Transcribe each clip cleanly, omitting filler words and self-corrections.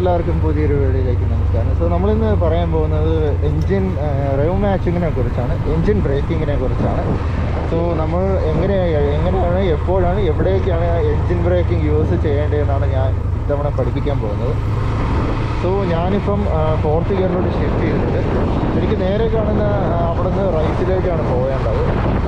എല്ലാവർക്കും പുതിയൊരു വീഡിയോയിലേക്ക് നമസ്കാരം. സോ നമ്മളിന്ന് പറയാൻ പോകുന്നത് എൻജിൻ റേവ് മാച്ചിങ്ങിനെ കുറിച്ചാണ്, എൻജിൻ ബ്രേക്കിങ്ങിനെ കുറിച്ചാണ്. സോ നമ്മൾ എങ്ങനെയാണ് എപ്പോഴാണ് എവിടേക്കാണ് എൻജിൻ ബ്രേക്കിംഗ് യൂസ് ചെയ്യേണ്ടതെന്നാണ് ഞാൻ ഇത്തവണ പഠിപ്പിക്കാൻ പോകുന്നത്. സോ ഞാനിപ്പം 4th ഗിയറിലോട്ട് ഷിഫ്റ്റ് ചെയ്തിട്ട് എനിക്ക് നേരെ കാണുന്ന അവിടെ നിന്ന് റൈറ്റിലേക്കാണ് പോകേണ്ടത്.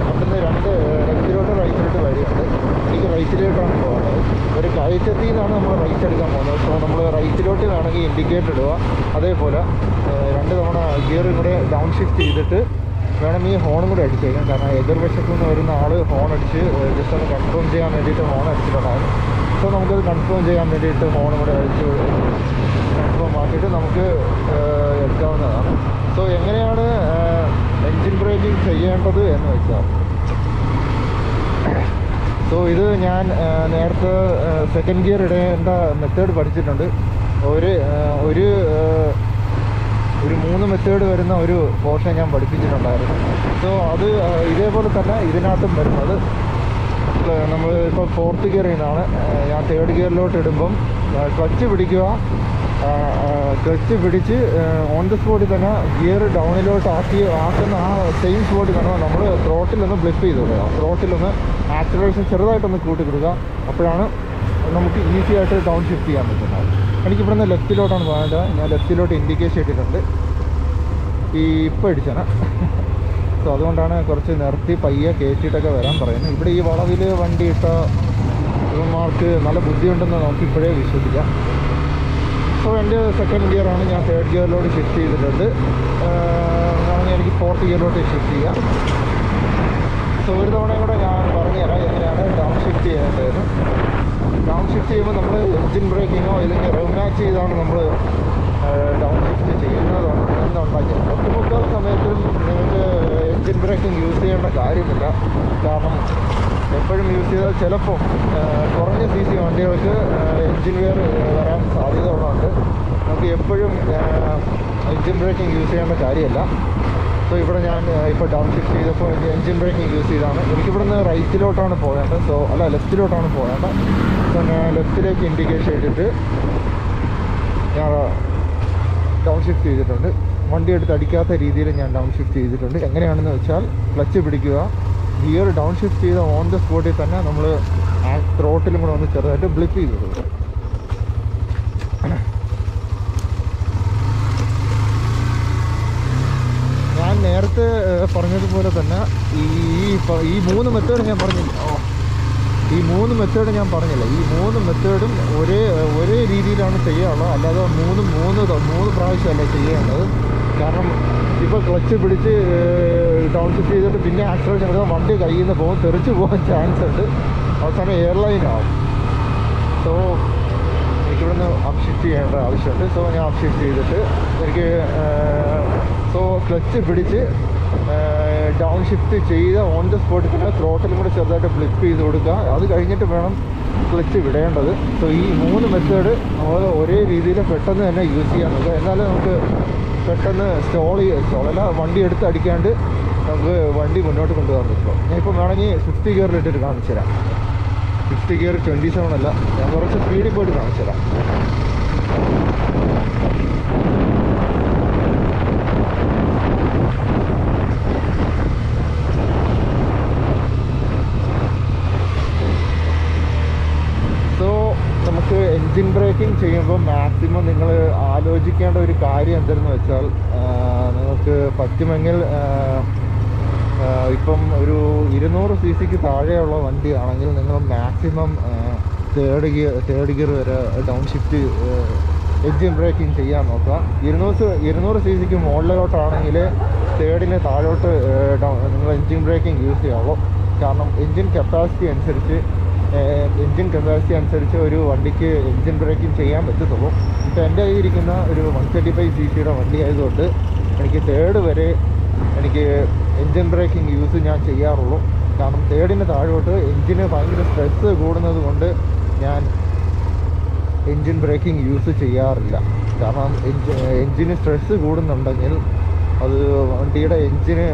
അവിടുന്ന് 2 ലെഫ്റ്റിലോട്ട് റൈറ്റിലോട്ട് വഴിയുണ്ട്. എനിക്ക് റൈറ്റിലോട്ടാണ് പോകേണ്ടത്. ഒരു കയറ്റത്തിൽ നിന്നാണ് നമ്മൾ റൈറ്റ് എടുക്കാൻ പോകുന്നത്. സോ നമ്മൾ റൈറ്റിലോട്ട് വേണമെങ്കിൽ ഇൻഡിക്കേറ്റർ ഇടുക. അതേപോലെ 2 തവണ ഗിയറും കൂടെ ഡൗൺ ഷിഫ്റ്റ് ചെയ്തിട്ട് വേണമെങ്കിൽ ഹോണും കൂടെ അടിച്ചേക്കാം. കാരണം എതിർവശത്തു നിന്ന് വരുന്ന ആൾ ഹോൺ അടിച്ച് ജസ്റ്റ് ഒന്ന് കൺഫേം ചെയ്യാൻ വേണ്ടിയിട്ട് ഹോൺ അടിച്ചിട്ടുണ്ടായിരുന്നു. സോ നമുക്കത് കൺഫേം ചെയ്യാൻ വേണ്ടിയിട്ട് ഹോണും കൂടെ അടിച്ച് കൺഫേം ആക്കിയിട്ട് നമുക്ക് എടുക്കാവുന്നതാണ്. സോ എങ്ങനെയാണ് എൻജിൻ ബ്രേക്കിംഗ് ചെയ്യേണ്ടത് എന്ന് വെച്ചാൽ, സോ ഇത് ഞാൻ നേരത്തെ 2nd ഗിയർ ഇടേണ്ട മെത്തേഡ് പഠിച്ചിട്ടുണ്ട്. ഒരു 3 മെത്തേഡ് വരുന്ന ഒരു പോർഷൻ ഞാൻ പഠിപ്പിച്ചിട്ടുണ്ടായിരുന്നു. സോ അത് ഇതേപോലെ തന്നെ ഇതിനകത്തും വരുന്നത്. നമ്മൾ ഇപ്പോൾ 4th ഗിയറിൽ നിന്നാണ് ഞാൻ 3rd ഗിയറിലോട്ട് ഇടുമ്പം ക്ലച്ച് പിടിക്കുക. ക്ലച്ച് പിടിച്ച് ഓൺ ദ സ്പോട്ടിൽ തന്നെ ഗിയർ ഡൗണിലോട്ട് ആക്കുന്ന ആ സെയിം സ്പോട്ടിൽ തന്നെ നമ്മൾ ത്രോട്ടിലൊന്ന് ബ്ലിപ്പ് ചെയ്ത് കൊടുക്കുക. ത്രോട്ടിലൊന്ന് ആക്സിലറേഷൻ ചെറുതായിട്ടൊന്ന് കൂട്ടി കൊടുക്കുക. അപ്പോഴാണ് നമുക്ക് ഈസി ആയിട്ട് ഡൗൺ ഷിഫ്റ്റ് ചെയ്യാൻ പറ്റുന്നത്. എനിക്കിവിടെ നിന്ന് ലെഫ്റ്റിലോട്ടാണ് പോകേണ്ടത്. ഞാൻ ലെഫ്റ്റിലോട്ട് ഇൻഡിക്കേഷൻ ഇട്ടിട്ടുണ്ട്. ഇപ്പോൾ അടിച്ചാണ്. സോ അതുകൊണ്ടാണ് കുറച്ച് നിർത്തി പയ്യെ കയറ്റിയിട്ടൊക്കെ വരാൻ പറയുന്നത്. ഇവിടെ ഈ വളവിൽ വണ്ടി ഇട്ട ഇവന്മാർക്ക് നല്ല ബുദ്ധിയുണ്ടെന്ന് നമുക്ക് ഇപ്പോഴേ വിശ്വസിക്കാം. സോ എൻ്റെ 2nd ഗിയറാണ്. ഞാൻ 3rd ഗിയറിലോട്ട് ഷിഫ്റ്റ് ചെയ്തിട്ടുണ്ട്. വേണമെങ്കിൽ എനിക്ക് 4th ഗിയറിലോട്ട് ഷിഫ്റ്റ് ചെയ്യാം. സോ ഒരു തവണയും കൂടെ ഞാൻ പറഞ്ഞുതരാം എങ്ങനെയാണ് ഡൗൺ ഷിഫ്റ്റ് ചെയ്യേണ്ടത്. ഡൗൺ ഷിഫ്റ്റ് ചെയ്യുമ്പോൾ നമ്മൾ എൻജിൻ ബ്രേക്കിങ്ങോ അല്ലെങ്കിൽ റേവ് മാച്ച് ചെയ്താണ് നമ്മൾ ഡൗൺ ഷിഫ്റ്റ് ചെയ്യുന്നതാണ് എന്നുണ്ടെങ്കിൽ ഒട്ടുമുക്കാൽ സമയത്തും നിങ്ങൾക്ക് എൻജിൻ ബ്രേക്കിംഗ് യൂസ് ചെയ്യേണ്ട കാര്യമില്ല. കാരണം എപ്പോഴും യൂസ് ചെയ്താൽ ചിലപ്പം കുറഞ്ഞ CC വണ്ടികൾക്ക് എൻജിൻ വെയർ വരാൻ സാധ്യത ഉള്ളതുകൊണ്ട് നമുക്ക് എപ്പോഴും എൻജിൻ ബ്രേക്കിംഗ് യൂസ് ചെയ്യേണ്ട കാര്യമില്ല. സോ ഇവിടെ ഞാൻ ഇപ്പോൾ ഡൗൺ ഷിഫ്റ്റ് ചെയ്തപ്പോൾ എൻജിൻ ബ്രേക്കിംഗ് യൂസ് ചെയ്താണ്. എനിക്കിവിടെ നിന്ന് റൈറ്റിലോട്ടാണ് പോകേണ്ടത്. സോ ലെഫ്റ്റിലോട്ടാണ് പോകേണ്ടത്. സോ ഞാൻ ലെഫ്റ്റിലേക്ക് ഇൻഡിക്കേഷൻ ഇട്ടിട്ട് ഞാൻ ഡൗൺ ഷിഫ്റ്റ് ചെയ്തിട്ടുണ്ട്. വണ്ടി എടുത്ത് അടിക്കാത്ത രീതിയിൽ ഞാൻ ഡൗൺ ഷിഫ്റ്റ് ചെയ്തിട്ടുണ്ട്. എങ്ങനെയാണെന്ന് വെച്ചാൽ ക്ലച്ച് പിടിക്കുക, ഗിയർ ഡൗൺ ഷിഫ്റ്റ് ചെയ്ത ഓൺ ദ സ്പോട്ടിൽ തന്നെ നമ്മൾ ആ ത്രോട്ടിലും കൂടെ ഒന്ന് ചെറുതായിട്ട് ബ്ലിപ്പ് ചെയ്ത് കൊടുക്കുക. ഞാൻ നേരത്തെ പറഞ്ഞതുപോലെ തന്നെ ഈ 3 മെത്തേഡ് ഞാൻ പറഞ്ഞില്ല. ഈ 3 മെത്തേഡ് ഞാൻ പറഞ്ഞില്ല. ഈ 3 മെത്തേഡും ഒരേ രീതിയിലാണ് ചെയ്യാനുള്ളത്. അല്ലാതെ 3 പ്രാവശ്യമല്ല ചെയ്യേണ്ടത്. കാരണം ഇപ്പോൾ ക്ലച്ച് പിടിച്ച് ഡൗൺ ഷിഫ്റ്റ് ചെയ്തിട്ട് പിന്നെ ആക്സിലറേഷൻ എടുത്താൽ വണ്ടി കയ്യിൽ നിന്ന് പോകും, തെറിച്ച് പോകാൻ ചാൻസ് ഉണ്ട്. അവസാനം എയർലൈനാവും. സോ എനിക്കിവിടെ നിന്ന് അപ്പ് ഷിഫ്റ്റ് ചെയ്യേണ്ട ആവശ്യമുണ്ട്. സോ ഞാൻ അപ്പ് ഷിഫ്റ്റ് ചെയ്തിട്ട് എനിക്ക് ക്ലച്ച് പിടിച്ച് ഡൗൺ ഷിഫ്റ്റ് ചെയ്ത ഓൺ ദ സ്പോട്ടിൽ തന്നെ ത്രോട്ടിലും കൂടെ ചെറുതായിട്ട് ഫ്ലിപ്പ് ചെയ്ത് കൊടുക്കുക. അത് കഴിഞ്ഞിട്ട് വേണം ക്ലച്ച് വിടേണ്ടത്. സോ ഈ 3 മെത്തേഡ് നമ്മൾ ഒരേ രീതിയിൽ പെട്ടെന്ന് തന്നെ യൂസ് ചെയ്യാൻ നോക്കുക. എന്നാലും നമുക്ക് പെട്ടെന്ന് സ്റ്റോളല്ല വണ്ടി എടുത്ത് അടിക്കാണ്ട് നമുക്ക് വണ്ടി മുന്നോട്ട് കൊണ്ടുപോകാൻ പറ്റുമോ. ഞാനിപ്പോൾ വേണമെങ്കിൽ 5th ഗിയറിലിട്ടിട്ട് കാണിച്ചു തരാം. 5th ഗിയർ 27 അല്ല, ഞാൻ കുറച്ച് സ്പീഡിൽ പോയിട്ട് കാണിച്ചു തരാം. നമുക്ക് എൻജിൻ ബ്രേക്കിംഗ് ചെയ്യുമ്പോൾ മാക്സിമം നിങ്ങൾ ആലോചിക്കേണ്ട ഒരു കാര്യം എന്തെന്ന് വെച്ചാൽ, നിങ്ങൾക്ക് പറ്റുമെങ്കിൽ ഇപ്പം ഒരു 200 cc താഴെയുള്ള വണ്ടിയാണെങ്കിൽ നിങ്ങൾ മാക്സിമം 3rd ഗിയർ വരെ ഡൗൺ ഷിഫ്റ്റ് എൻജിൻ ബ്രേക്കിംഗ് ചെയ്യാൻ നോക്കുക. 200 cc മുകളിലോട്ടാണെങ്കിൽ 3rd താഴോട്ട് നിങ്ങൾ എൻജിൻ ബ്രേക്കിംഗ് യൂസ് ചെയ്യാവുള്ളൂ. കാരണം എൻജിൻ കപ്പാസിറ്റി അനുസരിച്ച് ഒരു വണ്ടിക്ക് എൻജിൻ ബ്രേക്കിംഗ് ചെയ്യാൻ പറ്റത്തുള്ളൂ. ഇപ്പോൾ എൻ്റെ കയ്യിരിക്കുന്ന ഒരു 135 cc വണ്ടി ആയതുകൊണ്ട് എനിക്ക് 3rd വരെ എനിക്ക് എൻജിൻ ബ്രേക്കിംഗ് യൂസ് ഞാൻ ചെയ്യാറുള്ളൂ. കാരണം 3rd താഴോട്ട് എൻജിന് ഭയങ്കര സ്ട്രെസ് കൂടുന്നത് കൊണ്ട് ഞാൻ എൻജിൻ ബ്രേക്കിംഗ് യൂസ് ചെയ്യാറില്ല. കാരണം എൻജിന് സ്ട്രെസ് കൂടുന്നുണ്ടെങ്കിൽ അത് വണ്ടിയുടെ എൻജിന്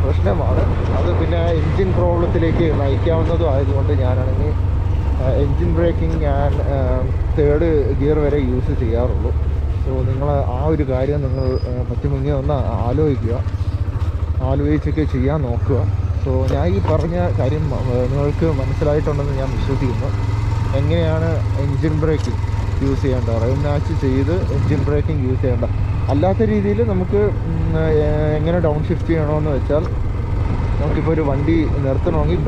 പ്രശ്നമാണ്. അത് പിന്നെ എൻജിൻ പ്രോബ്ലത്തിലേക്ക് നയിക്കാവുന്നതും ആയതുകൊണ്ട് ഞാനാണെങ്കിൽ എൻജിൻ ബ്രേക്കിംഗ് ഞാൻ തേർഡ് ഗിയർ വരെ യൂസ് ചെയ്യാറുള്ളൂ. സോ നിങ്ങൾ ആ ഒരു കാര്യം നിങ്ങൾ പറ്റുമെങ്കിൽ ഒന്ന് ആലോചിച്ചൊക്കെ ചെയ്യാൻ നോക്കുക. സോ ഞാൻ ഈ പറഞ്ഞ കാര്യം നിങ്ങൾക്ക് മനസ്സിലായിട്ടുണ്ടെന്ന് ഞാൻ വിശ്വസിക്കുന്നു. എങ്ങനെയാണ് എൻജിൻ ബ്രേക്കിംഗ് യൂസ് ചെയ്യേണ്ട, റൈം മാച്ച് ചെയ്ത് എൻജിൻ ബ്രേക്കിംഗ് യൂസ് ചെയ്യേണ്ട. അല്ലാത്ത രീതിയിൽ നമുക്ക് എങ്ങനെ ഡൗൺ ഷിഫ്റ്റ് ചെയ്യണമെന്ന് വെച്ചാൽ, നമുക്കിപ്പോൾ ഒരു വണ്ടി നിർത്തണമെങ്കിൽ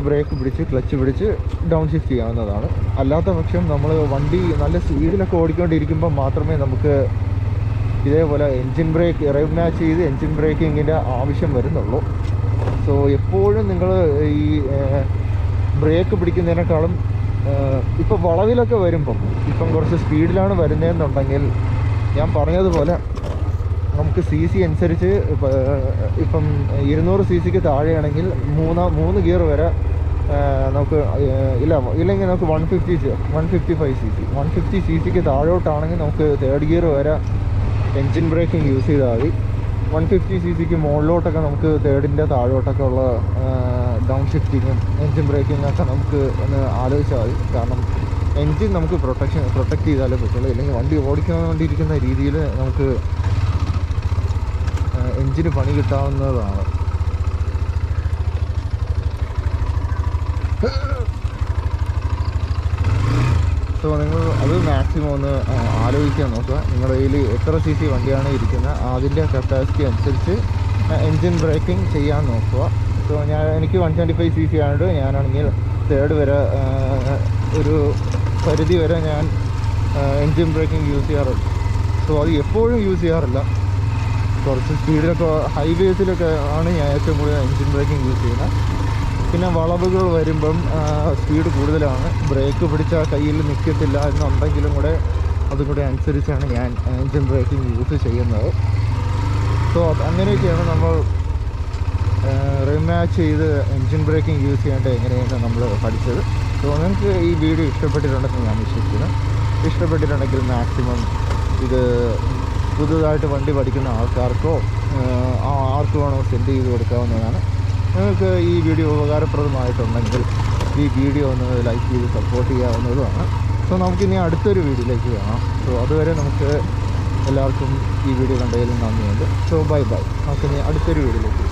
ബ്രേക്ക് പിടിച്ച് ക്ലച്ച് പിടിച്ച് ഡൗൺ ഷിഫ്റ്റ് ചെയ്യാവുന്നതാണ്. അല്ലാത്ത പക്ഷം നമ്മൾ വണ്ടി നല്ല സ്പീഡിലൊക്കെ ഓടിക്കൊണ്ടിരിക്കുമ്പോൾ മാത്രമേ നമുക്ക് ഇതേപോലെ എൻജിൻ ബ്രേക്ക് റൈം മാച്ച് ചെയ്ത് എൻജിൻ ബ്രേക്കിങ്ങിൻ്റെ ആവശ്യം വരുന്നുള്ളൂ. സോ എപ്പോഴും നിങ്ങൾ ഈ ബ്രേക്ക് പിടിക്കുന്നതിനേക്കാളും ഇപ്പം വളവിലൊക്കെ വരുമ്പം ഇപ്പം കുറച്ച് സ്പീഡിലാണ് വരുന്നതെന്നുണ്ടെങ്കിൽ ഞാൻ പറഞ്ഞതുപോലെ നമുക്ക് സി സി അനുസരിച്ച് ഇപ്പം 200 cc താഴെയാണെങ്കിൽ 3 ഗിയർ വരെ നമുക്ക് ഇല്ലെങ്കിൽ നമുക്ക് 155 cc 150 cc താഴോട്ടാണെങ്കിൽ നമുക്ക് തേർഡ് ഗിയർ വരെ എൻജിൻ ബ്രേക്കിംഗ് യൂസ് ചെയ്താൽ മതി. 150 cc മുകളിലോട്ടൊക്കെ നമുക്ക് തേർഡിൻ്റെ താഴോട്ടൊക്കെ ഉള്ള ഡൗൺ ഷിഫ്റ്റിങ്ങും എൻജിൻ ബ്രേക്കിങ്ങും ഒക്കെ നമുക്ക് ഒന്ന് ആലോചിച്ചാൽ മതി. കാരണം എൻജിൻ നമുക്ക് പ്രൊട്ടക്റ്റ് ചെയ്താലേ പറ്റുള്ളൂ. ഇല്ലെങ്കിൽ വണ്ടി ഓടിക്കൊണ്ടിരിക്കുന്ന രീതിയിൽ നമുക്ക് എൻജിന് പണി കിട്ടാവുന്നതാണ്. സോ നിങ്ങൾ അത് മാക്സിമം ഒന്ന് ആലോചിക്കാൻ നോക്കുക. നിങ്ങളുടെ കയ്യിൽ എത്ര cc വണ്ടിയാണ് ഇരിക്കുന്നത് അതിൻ്റെ കപ്പാസിറ്റി അനുസരിച്ച് എൻജിൻ ബ്രേക്കിംഗ് ചെയ്യാൻ നോക്കുക. സോ എനിക്ക് 175 cc ആയതുകൊണ്ട് ഞാനാണെങ്കിൽ തേർഡ് വരെ ഒരു പരിധി വരെ ഞാൻ എൻജിൻ ബ്രേക്കിംഗ് യൂസ് ചെയ്യാറുണ്ട്. സോ അത് എപ്പോഴും യൂസ് ചെയ്യാറില്ല. കുറച്ച് സ്പീഡിലൊക്കെ ഹൈവേസിലൊക്കെ ആണ് ഞാൻ ഏറ്റവും കൂടുതൽ എൻജിൻ ബ്രേക്കിംഗ് യൂസ് ചെയ്യുന്നത്. പിന്നെ വളവുകൾ വരുമ്പം സ്പീഡ് കൂടുതലാണ്, ബ്രേക്ക് പിടിച്ചാൽ കയ്യിൽ നിൽക്കത്തില്ല എന്നുണ്ടെങ്കിലും കൂടെ അതും കൂടെ അനുസരിച്ചാണ് ഞാൻ എൻജിൻ ബ്രേക്കിംഗ് യൂസ് ചെയ്യുന്നത്. സോ അങ്ങനെയൊക്കെയാണ് നമ്മൾ റൈം മാച്ച് ചെയ്ത് എൻജിൻ ബ്രേക്കിംഗ് യൂസ് ചെയ്യേണ്ടത് എങ്ങനെയാണ് നമ്മൾ പഠിച്ചത്. സോ നിങ്ങൾക്ക് ഈ വീഡിയോ ഇഷ്ടപ്പെട്ടിട്ടുണ്ടെന്ന് ഞാൻ വിശ്വസിക്കുന്നു. ഇഷ്ടപ്പെട്ടിട്ടുണ്ടെങ്കിൽ മാക്സിമം ഇത് പുതുതായിട്ട് വണ്ടി പഠിക്കുന്ന ആൾക്കാർക്കോ ആർക്ക് വേണോ സെൻഡ് ചെയ്ത് കൊടുക്കാവുന്നതാണ്. നിങ്ങൾക്ക് ഈ വീഡിയോ ഉപകാരപ്രദമായിട്ടുണ്ടെങ്കിൽ ഈ വീഡിയോ ഒന്ന് ലൈക്ക് ചെയ്ത് സപ്പോർട്ട് ചെയ്യാവുന്നതുമാണ്. സോ നമുക്കിനി അടുത്തൊരു വീഡിയോയിലേക്ക് കാണാം. സോ അതുവരെ നമുക്ക് എല്ലാവർക്കും ഈ വീഡിയോ കണ്ടതിലും നന്ദിയുണ്ട്. So bye. നമുക്കിനി അടുത്തൊരു വീഡിയോയിലേക്ക്